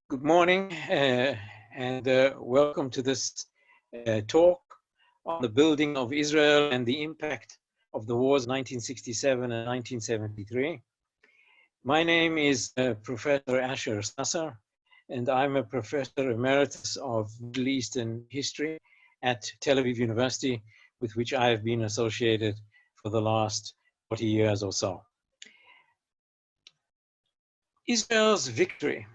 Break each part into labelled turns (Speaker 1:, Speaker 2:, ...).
Speaker 1: Good morning and welcome to this talk on the building of Israel and the impact of the wars 1967 and 1973. My name is Professor Asher Sasser, and I'm a Professor Emeritus of Middle Eastern History at Tel Aviv University, with which I have been associated for the last 40 years or so. Israel's victory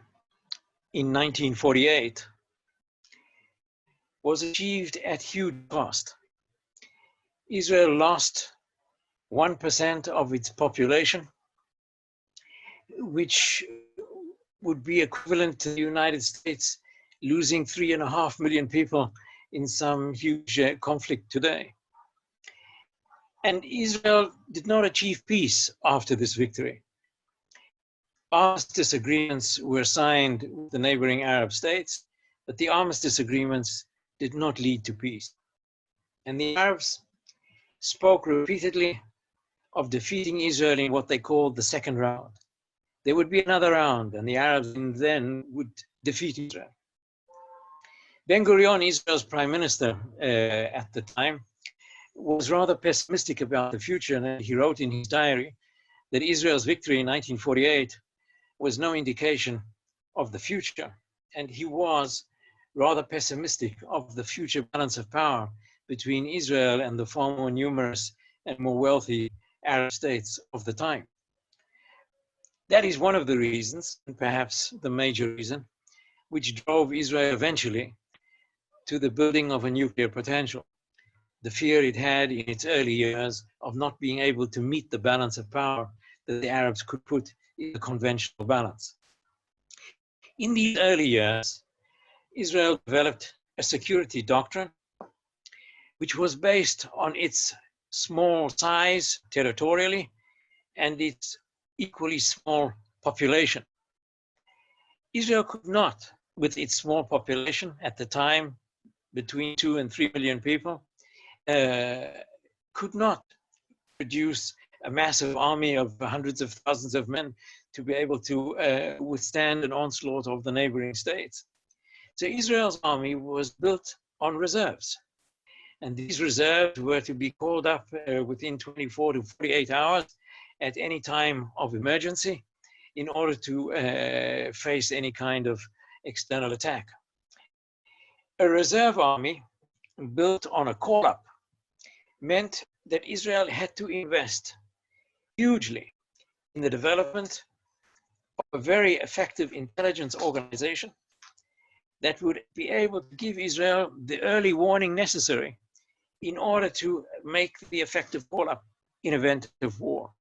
Speaker 1: in 1948 was achieved at huge cost. Israel lost 1% of its population, which would be equivalent to the United States losing 3.5 million people in some huge conflict today. And Israel did not achieve peace after this victory. Armistice agreements were signed with the neighboring Arab states, but the armistice agreements did not lead to peace. And the Arabs spoke repeatedly of defeating Israel in what they called the second round. There would be another round, and the Arabs then would defeat Israel. Ben-Gurion, Israel's prime minister at the time, was rather pessimistic about the future, and he wrote in his diary that Israel's victory in 1948 was no indication of the future, and he was rather pessimistic of the future balance of power between Israel and the far more numerous and more wealthy Arab states of the time. That is one of the reasons, and perhaps the major reason, which drove Israel eventually to the building of a nuclear potential. The fear it had in its early years of not being able to meet the balance of power that the Arabs could put in the conventional balance. In these early years, Israel developed a security doctrine which was based on its small size territorially and its equally small population. Israel could not, with its small population at the time, between 2 and 3 million people, could not produce a massive army of hundreds of thousands of men to be able to withstand an onslaught of the neighboring states. So Israel's army was built on reserves. And these reserves were to be called up within 24 to 48 hours at any time of emergency in order to face any kind of external attack. A reserve army built on a call-up meant that Israel had to invest hugely in the development of a very effective intelligence organization that would be able to give Israel the early warning necessary in order to make the effective call-up in event of war.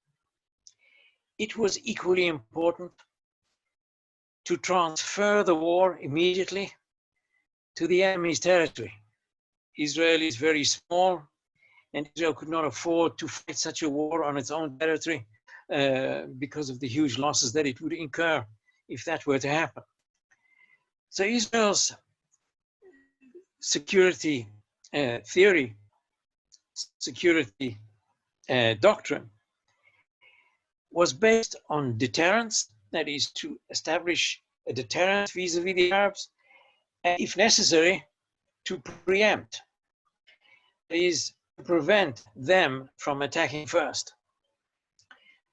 Speaker 1: It was equally important to transfer the war immediately to the enemy's territory. Israel is very small, and Israel could not afford to fight such a war on its own territory because of the huge losses that it would incur if that were to happen. So Israel's security theory, security doctrine, was based on deterrence, that is to establish a deterrence vis-a-vis the Arabs, and if necessary, to preempt, that is, to prevent them from attacking first.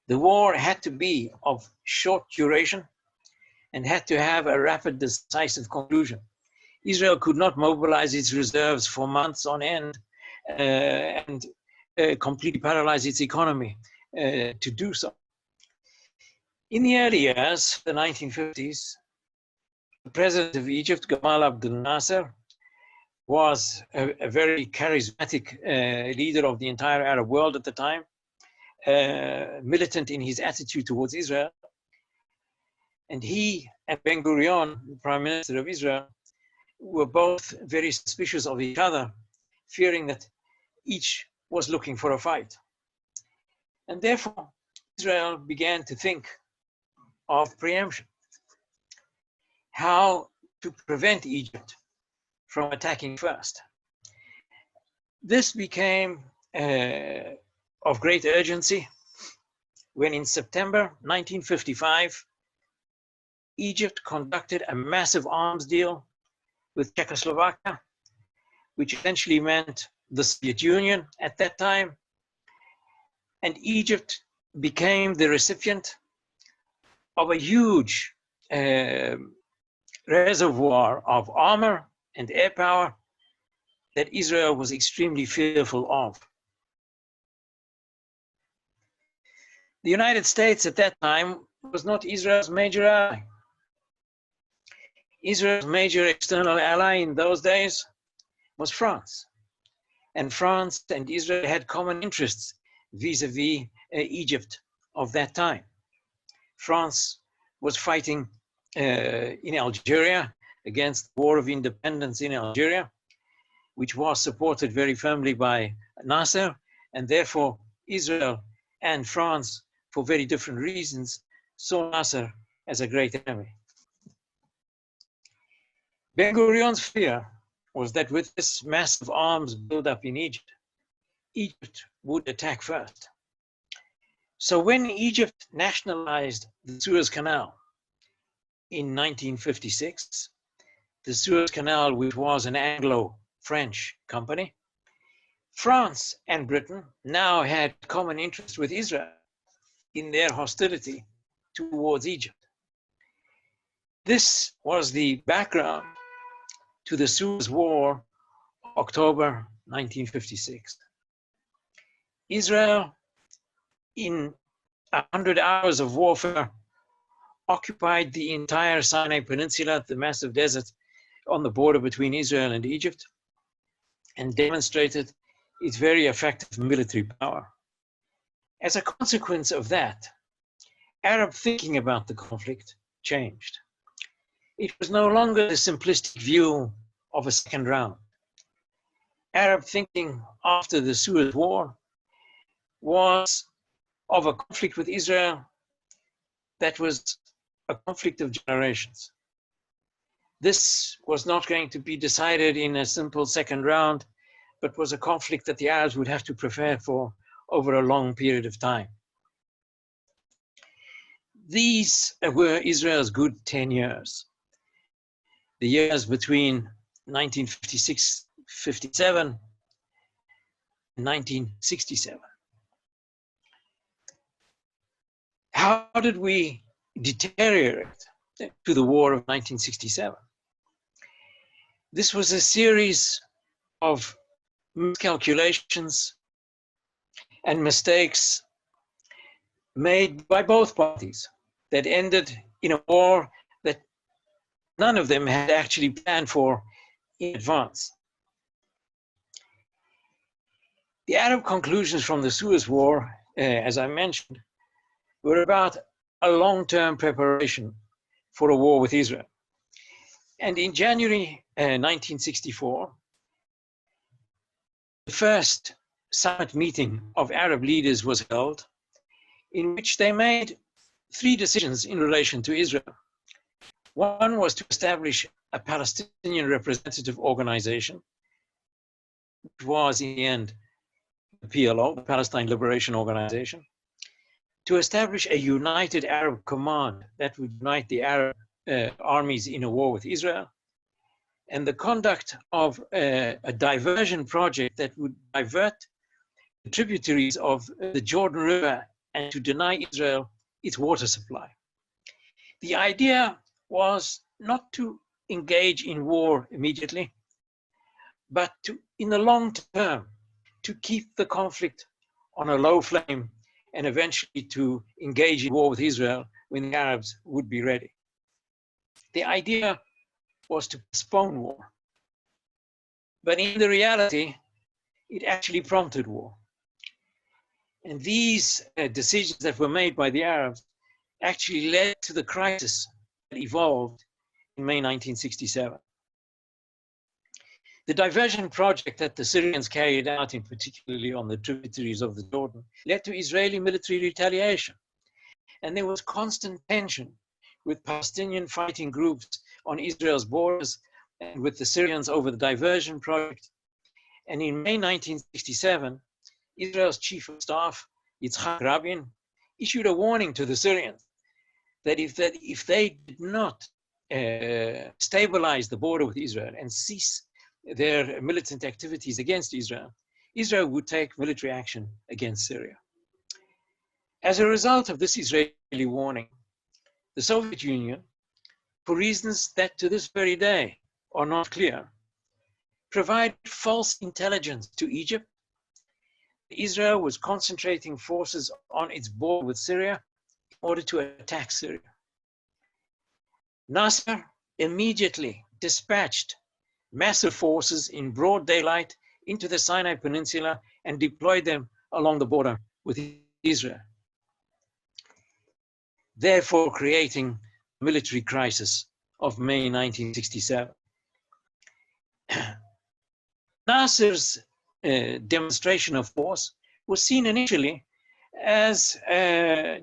Speaker 1: The war had to be of short duration and had to have a rapid, decisive conclusion. Israel could not mobilize its reserves for months on end and completely paralyze its economy to do so. In the early years, the 1950s, the president of Egypt, Gamal Abdel Nasser, was a very charismatic leader of the entire Arab world at the time, militant in his attitude towards Israel. And he and Ben-Gurion, the prime minister of Israel, were both very suspicious of each other, fearing that each was looking for a fight. And therefore, Israel began to think of preemption. How to prevent Egypt from attacking first. This became of great urgency when in September 1955, Egypt conducted a massive arms deal with Czechoslovakia, which essentially meant the Soviet Union at that time. And Egypt became the recipient of a huge reservoir of armor and air power that Israel was extremely fearful of. The United States at that time was not Israel's major ally. Israel's major external ally in those days was France. And France and Israel had common interests vis-a-vis Egypt of that time. France was fighting in Algeria against the War of Independence in Algeria, which was supported very firmly by Nasser, and therefore Israel and France, for very different reasons, saw Nasser as a great enemy. Ben-Gurion's fear was that with this massive arms buildup in Egypt, Egypt would attack first. So when Egypt nationalized the Suez Canal in 1956, the Suez Canal, which was an Anglo-French company, France and Britain now had common interest with Israel in their hostility towards Egypt. This was the background to the Suez War, October 1956. Israel, in 100 hours of warfare, occupied the entire Sinai Peninsula, the massive desert on the border between Israel and Egypt, and demonstrated its very effective military power. As a consequence of that, Arab thinking about the conflict changed. It was no longer the simplistic view of a second round. Arab thinking after the Suez War was of a conflict with Israel that was a conflict of generations. This was not going to be decided in a simple second round, but was a conflict that the Arabs would have to prepare for over a long period of time. These were Israel's good 10 years. The years between 1956-57 and 1967. How did we deteriorate to the war of 1967? This was a series of miscalculations and mistakes made by both parties that ended in a war that none of them had actually planned for in advance. The Arab conclusions from the Suez War, as I mentioned, were about a long-term preparation for a war with Israel. And in January 1964, the first summit meeting of Arab leaders was held, in which they made 3 decisions in relation to Israel. One was to establish a Palestinian representative organization, which was in the end the PLO, the Palestine Liberation Organization, to establish a united Arab command that would unite the Arab armies in a war with Israel, and the conduct of a diversion project that would divert the tributaries of the Jordan River and to deny Israel its water supply. The idea was not to engage in war immediately, but to, in the long term, to keep the conflict on a low flame and eventually to engage in war with Israel when the Arabs would be ready. The idea was to postpone war. But in the reality, it actually prompted war. And these decisions that were made by the Arabs actually led to the crisis that evolved in May 1967. The diversion project that the Syrians carried out, in particularly on the tributaries of the Jordan, led to Israeli military retaliation. And there was constant tension with Palestinian fighting groups on Israel's borders and with the Syrians over the diversion project. And in May 1967, Israel's chief of staff, Yitzhak Rabin, issued a warning to the Syrians that if they did not stabilize the border with Israel and cease their militant activities against Israel, Israel would take military action against Syria. As a result of this Israeli warning, the Soviet Union, for reasons that to this very day are not clear, provided false intelligence to Egypt. Israel was concentrating forces on its border with Syria in order to attack Syria. Nasser immediately dispatched massive forces in broad daylight into the Sinai Peninsula and deployed them along the border with Israel, therefore creating the military crisis of May 1967. Nasser's demonstration of force was seen initially as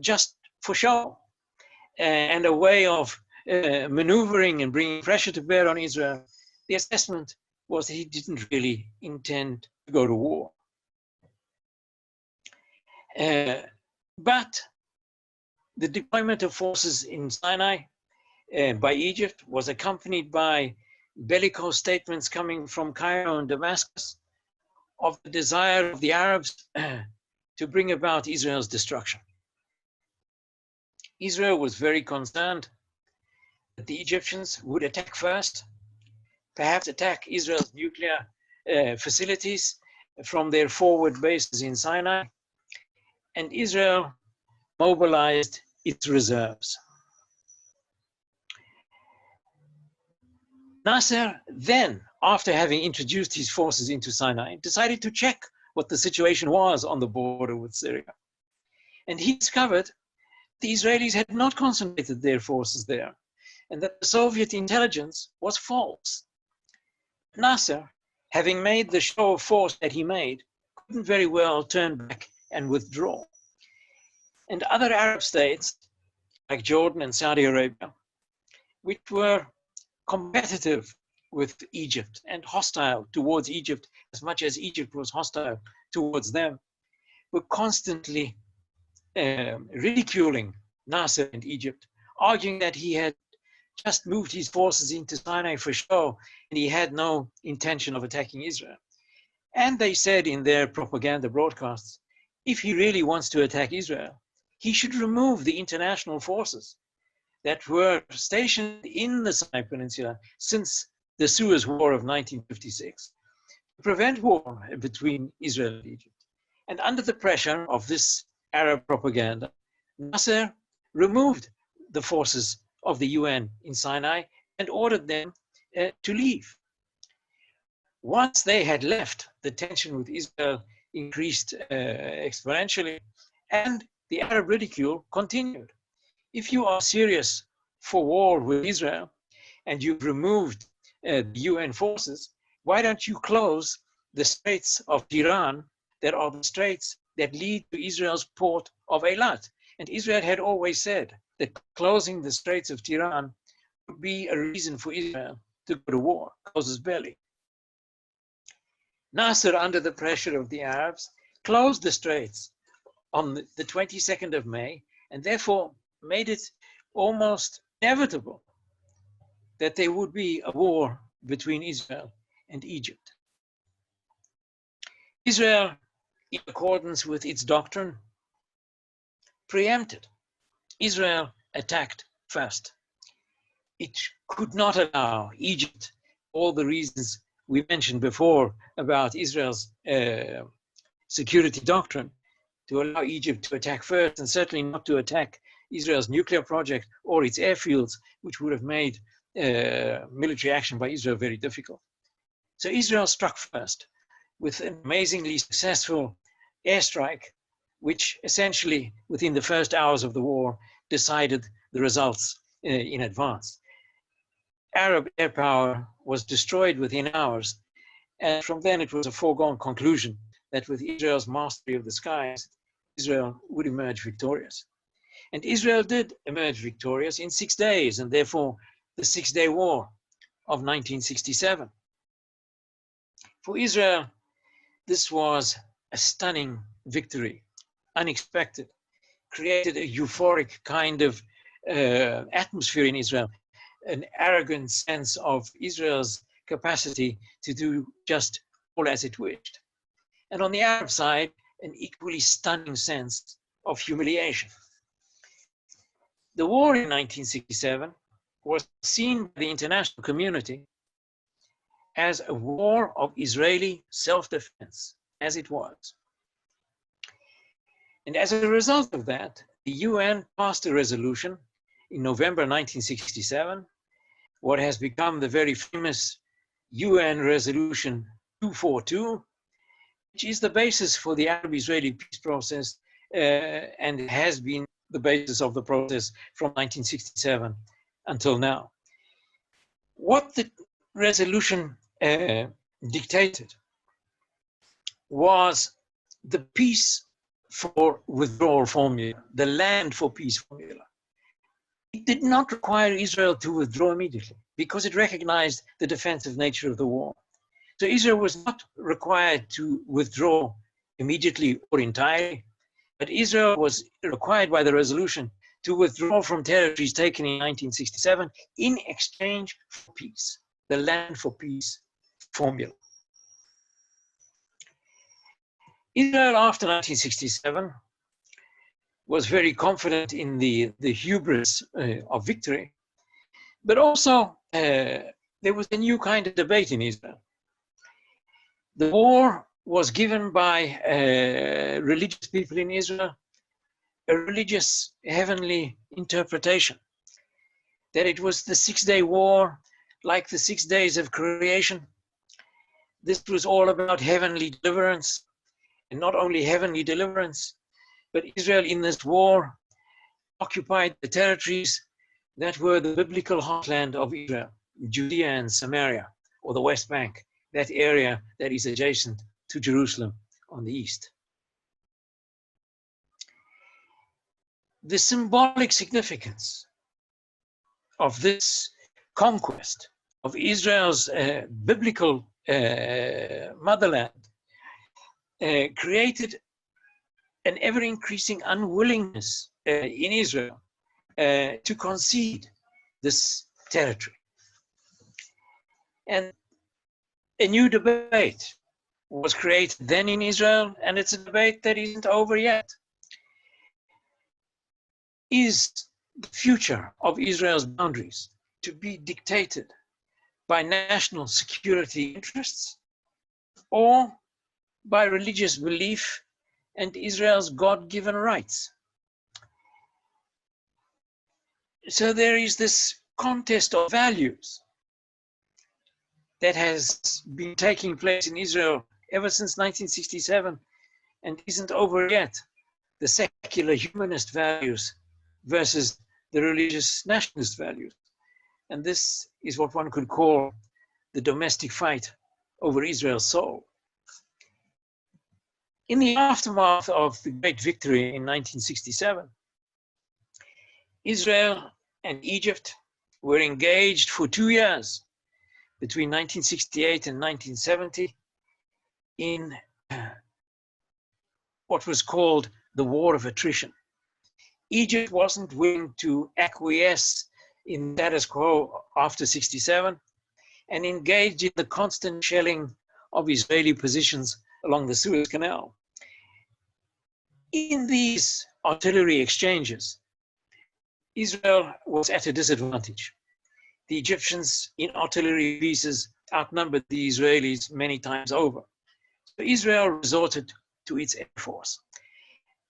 Speaker 1: just for show and a way of maneuvering and bringing pressure to bear on Israel. The assessment was that he didn't really intend to go to war. But the deployment of forces in Sinai by Egypt was accompanied by bellicose statements coming from Cairo and Damascus of the desire of the Arabs to bring about Israel's destruction. Israel was very concerned that the Egyptians would attack first, perhaps attack Israel's nuclear facilities from their forward bases in Sinai, and Israel mobilized its reserves. Nasser then, after having introduced his forces into Sinai, decided to check what the situation was on the border with Syria. And he discovered the Israelis had not concentrated their forces there, and that the Soviet intelligence was false. Nasser, having made the show of force that he made, couldn't very well turn back and withdraw. And other Arab states, like Jordan and Saudi Arabia, which were competitive with Egypt and hostile towards Egypt as much as Egypt was hostile towards them, were constantly ridiculing Nasser and Egypt, arguing that he had just moved his forces into Sinai for show and he had no intention of attacking Israel. And they said in their propaganda broadcasts, if he really wants to attack Israel, he should remove the international forces that were stationed in the Sinai Peninsula since the Suez War of 1956 to prevent war between Israel and Egypt. And under the pressure of this Arab propaganda, Nasser removed the forces of the UN in Sinai and ordered them to leave. Once they had left, the tension with Israel increased exponentially, and the Arab ridicule continued. If you are serious for war with Israel and you've removed the UN forces, why don't you close the straits of Tiran that are the straits that lead to Israel's port of Eilat? And Israel had always said that closing the straits of Tiran would be a reason for Israel to go to war, casus belli. Nasser, under the pressure of the Arabs, closed the straits on the 22nd of May, and therefore made it almost inevitable that there would be a war between Israel and Egypt. Israel, in accordance with its doctrine, preempted. Israel attacked first. It could not allow Egypt, all the reasons we mentioned before about Israel's security doctrine, to allow Egypt to attack first, and certainly not to attack Israel's nuclear project or its airfields, which would have made military action by Israel very difficult. So Israel struck first with an amazingly successful airstrike, which essentially within the first hours of the war decided the results in advance. Arab air power was destroyed within hours, and from then it was a foregone conclusion that with Israel's mastery of the skies, Israel would emerge victorious. And Israel did emerge victorious in 6 days, and therefore the 6-Day War of 1967. For Israel, this was a stunning victory, unexpected, created a euphoric kind of atmosphere in Israel, an arrogant sense of Israel's capacity to do just all as it wished. And on the Arab side, an equally stunning sense of humiliation. The war in 1967 was seen by the international community as a war of Israeli self-defense, as it was. And as a result of that, the UN passed a resolution in November 1967, what has become the very famous UN Resolution 242, which is the basis for the Arab-Israeli peace process and has been the basis of the process from 1967 until now. What the resolution dictated was the peace for withdrawal formula, the land for peace formula. It did not require Israel to withdraw immediately because it recognized the defensive nature of the war. So Israel was not required to withdraw immediately or entirely, but Israel was required by the resolution to withdraw from territories taken in 1967 in exchange for peace, the land for peace formula. Israel after 1967 was very confident in the hubris of victory, but also there was a new kind of debate in Israel. The war was given by religious people in Israel a religious heavenly interpretation, that it was the 6-day war, like the 6 days of creation. This was all about heavenly deliverance, and not only heavenly deliverance, but Israel in this war occupied the territories that were the biblical heartland of Israel, Judea and Samaria, or the West Bank, that area that is adjacent to Jerusalem on the east. The symbolic significance of this conquest of Israel's biblical motherland created an ever-increasing unwillingness in Israel to concede this territory. And a new debate was created then in Israel, and it's a debate that isn't over yet. Is the future of Israel's boundaries to be dictated by national security interests or by religious belief and Israel's God-given rights? So there is this contest of values that has been taking place in Israel ever since 1967 and isn't over yet. The secular humanist values versus the religious nationalist values. And this is what one could call the domestic fight over Israel's soul. In the aftermath of the great victory in 1967, Israel and Egypt were engaged for 2 years between 1968 and 1970 in what was called the War of Attrition. Egypt wasn't willing to acquiesce in status quo after 67 and engaged in the constant shelling of Israeli positions along the Suez Canal. In these artillery exchanges, Israel was at a disadvantage. The Egyptians in artillery pieces outnumbered the Israelis many times over. So Israel resorted to its air force.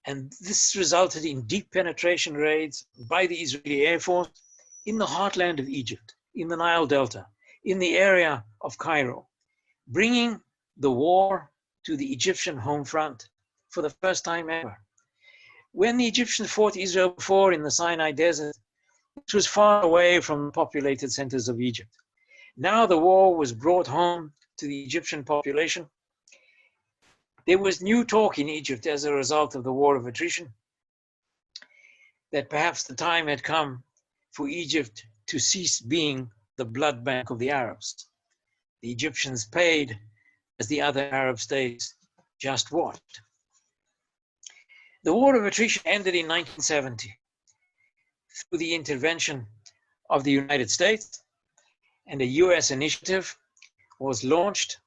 Speaker 1: And this resulted in deep penetration raids by the Israeli Air Force in the heartland of Egypt, in the Nile Delta, in the area of Cairo, bringing the war to the Egyptian home front for the first time ever. When the Egyptians fought Israel before in the Sinai Desert, it was far away from the populated centers of Egypt. Now the war was brought home to the Egyptian population. There was new talk in Egypt as a result of the War of Attrition, that perhaps the time had come for Egypt to cease being the blood bank of the Arabs. The Egyptians paid as the other Arab states just watched. The War of Attrition ended in 1970. through the intervention of the United States, and a US initiative was launched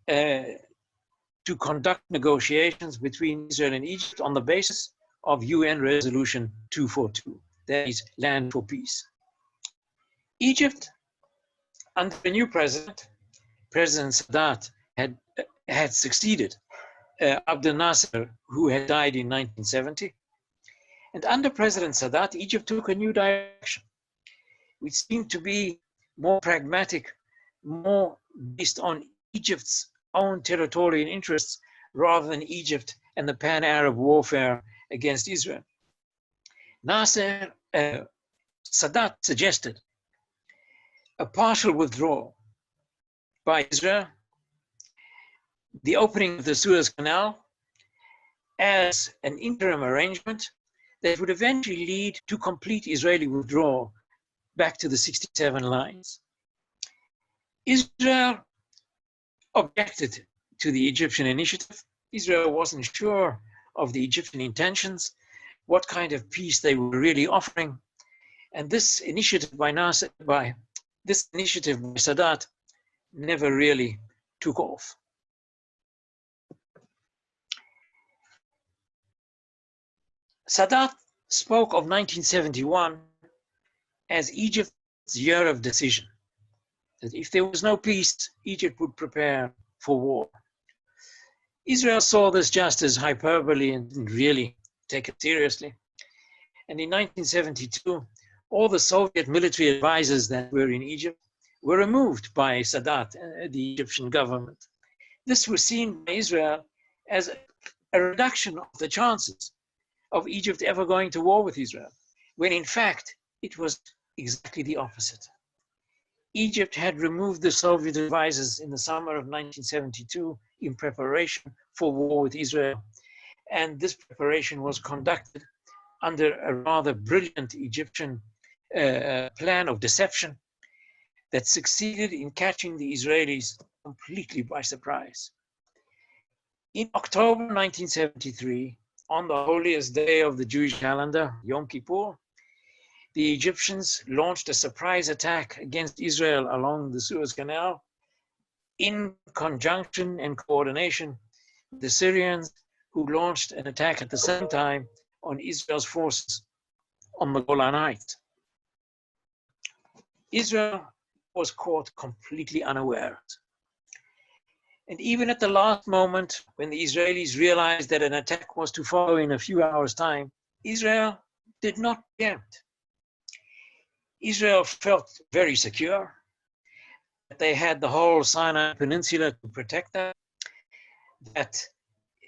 Speaker 1: to conduct negotiations between Israel and Egypt on the basis of UN Resolution 242, that is, land for peace. Egypt, under the new president, President Sadat, had succeeded Abdel Nasser, who had died in 1970. And under President Sadat, Egypt took a new direction, which seemed to be more pragmatic, more based on Egypt's own territorial interests rather than Egypt and the pan-Arab warfare against Israel. Sadat suggested a partial withdrawal by Israel, the opening of the Suez Canal as an interim arrangement that would eventually lead to complete Israeli withdrawal back to the 67 lines. Israel objected to the Egyptian initiative. Israel wasn't sure of the Egyptian intentions, what kind of peace they were really offering. And this initiative by Sadat never really took off. Sadat spoke of 1971 as Egypt's year of decision, that if there was no peace, Egypt would prepare for war. Israel saw this just as hyperbole and didn't really take it seriously. And in 1972, all the Soviet military advisors that were in Egypt were removed by Sadat, the Egyptian government. This was seen by Israel as a reduction of the chances of Egypt ever going to war with Israel, when in fact it was exactly the opposite. Egypt had removed the Soviet advisors in the summer of 1972 in preparation for war with Israel. And this preparation was conducted under a rather brilliant Egyptian plan of deception that succeeded in catching the Israelis completely by surprise. In October 1973, on the holiest day of the Jewish calendar, Yom Kippur, the Egyptians launched a surprise attack against Israel along the Suez Canal in conjunction and coordination with the Syrians, who launched an attack at the same time on Israel's forces on the Golan Heights. Israel was caught completely unaware. And even at the last moment, when the Israelis realized that an attack was to follow in a few hours' time, Israel did not preempt. Israel felt very secure that they had the whole Sinai Peninsula to protect them, that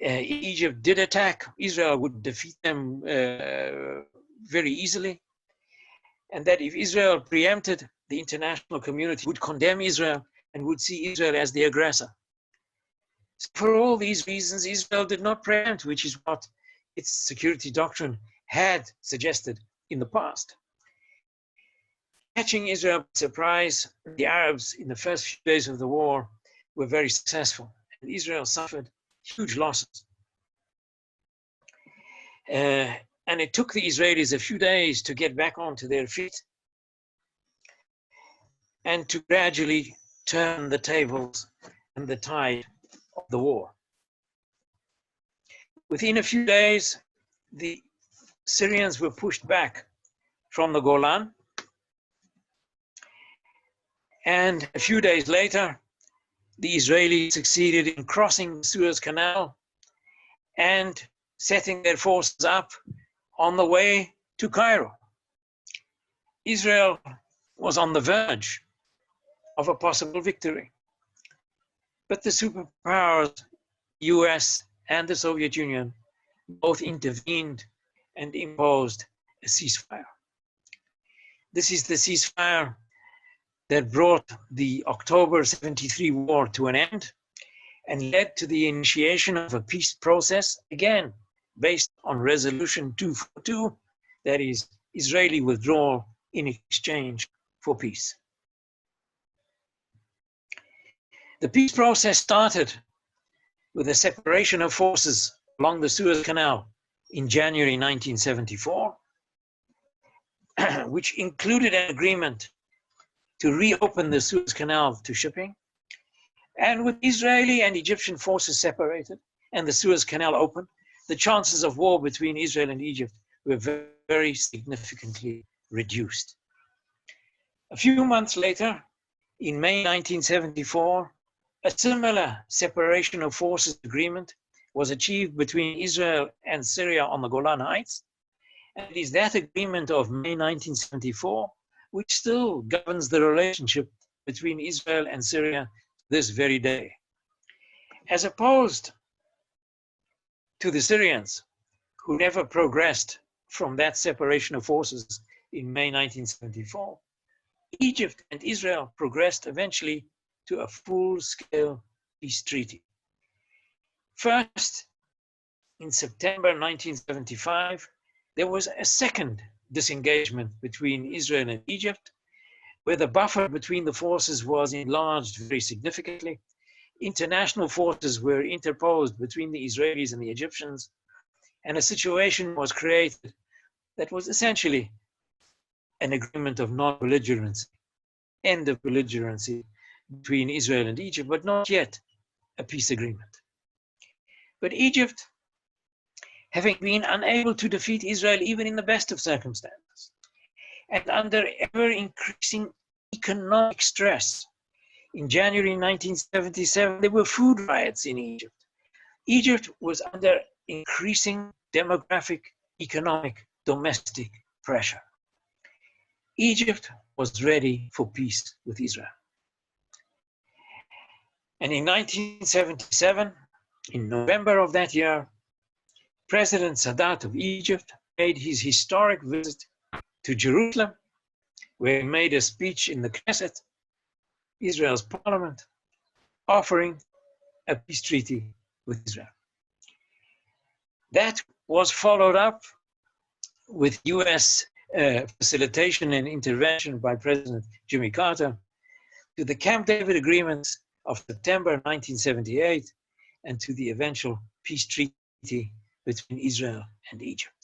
Speaker 1: Egypt did attack, Israel would defeat them very easily, and that if Israel preempted, the international community would condemn Israel and would see Israel as the aggressor. So for all these reasons, Israel did not preempt, which is what its security doctrine had suggested in the past. Catching Israel by surprise, the Arabs in the first few days of the war were very successful, and Israel suffered huge losses. And it took the Israelis a few days to get back onto their feet and to gradually turn the tables and the tide of the war. Within a few days, the Syrians were pushed back from the Golan, and a few days later, the Israelis succeeded in crossing the Suez Canal and setting their forces up on the way to Cairo. Israel was on the verge of a possible victory, but the superpowers, US and the Soviet Union, both intervened and imposed a ceasefire. This is the ceasefire that brought the October 73 war to an end and led to the initiation of a peace process, again, based on Resolution 242, that is, Israeli withdrawal in exchange for peace. The peace process started with the separation of forces along the Suez Canal in January 1974. which included an agreement to reopen the Suez Canal to shipping. And with Israeli and Egyptian forces separated and the Suez Canal open, the chances of war between Israel and Egypt were very significantly reduced. A few months later, in May 1974, a similar separation of forces agreement was achieved between Israel and Syria on the Golan Heights. And it is that agreement of May 1974 which still governs the relationship between Israel and Syria this very day. As opposed to the Syrians, who never progressed from that separation of forces in May 1974, Egypt and Israel progressed eventually to a full-scale peace treaty. First, in September 1975, there was a second disengagement between Israel and Egypt, where the buffer between the forces was enlarged very significantly. International forces were interposed between the Israelis and the Egyptians, and a situation was created that was essentially an agreement of non-belligerency, end of belligerency between Israel and Egypt, but not yet a peace agreement. But Egypt, having been unable to defeat Israel even in the best of circumstances, and under ever-increasing economic stress, in January 1977, there were food riots in Egypt. Egypt was under increasing demographic, economic, domestic pressure. Egypt was ready for peace with Israel. And in 1977, in November of that year, President Sadat of Egypt made his historic visit to Jerusalem, where he made a speech in the Knesset, Israel's parliament, offering a peace treaty with Israel. That was followed up with US facilitation and intervention by President Jimmy Carter to the Camp David agreements of September 1978 and to the eventual peace treaty between Israel and Egypt.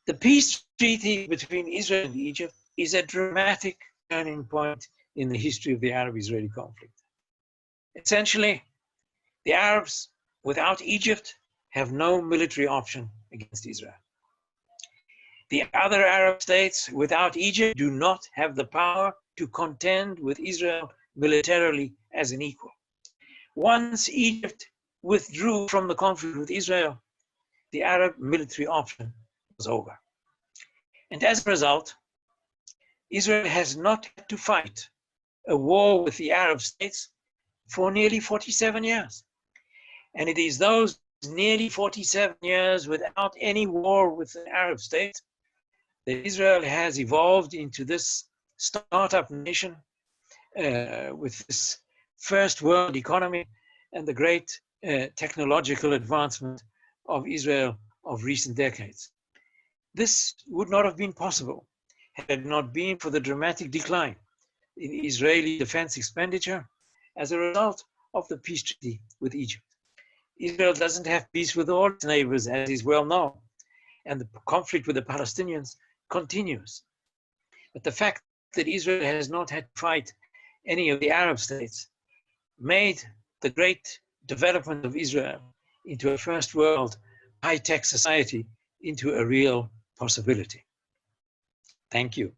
Speaker 1: The peace treaty between Israel and Egypt is a dramatic turning point in the history of the Arab-Israeli conflict. Essentially, the Arabs without Egypt have no military option against Israel. The other Arab states without Egypt do not have the power to contend with Israel militarily as an equal. Once Egypt withdrew from the conflict with Israel, the Arab military option was over. And as a result, Israel has not had to fight a war with the Arab states for nearly 47 years. And it is those nearly 47 years without any war with the Arab states that Israel has evolved into this startup nation with this first world economy and the great technological advancement of Israel of recent decades. This would not have been possible had it not been for the dramatic decline in Israeli defense expenditure as a result of the peace treaty with Egypt. Israel doesn't have peace with all its neighbors, as is well known, and the conflict with the Palestinians continues. But the fact that Israel has not had to fight any of the Arab states made the great development of Israel into a first world high-tech society into a real possibility. Thank you.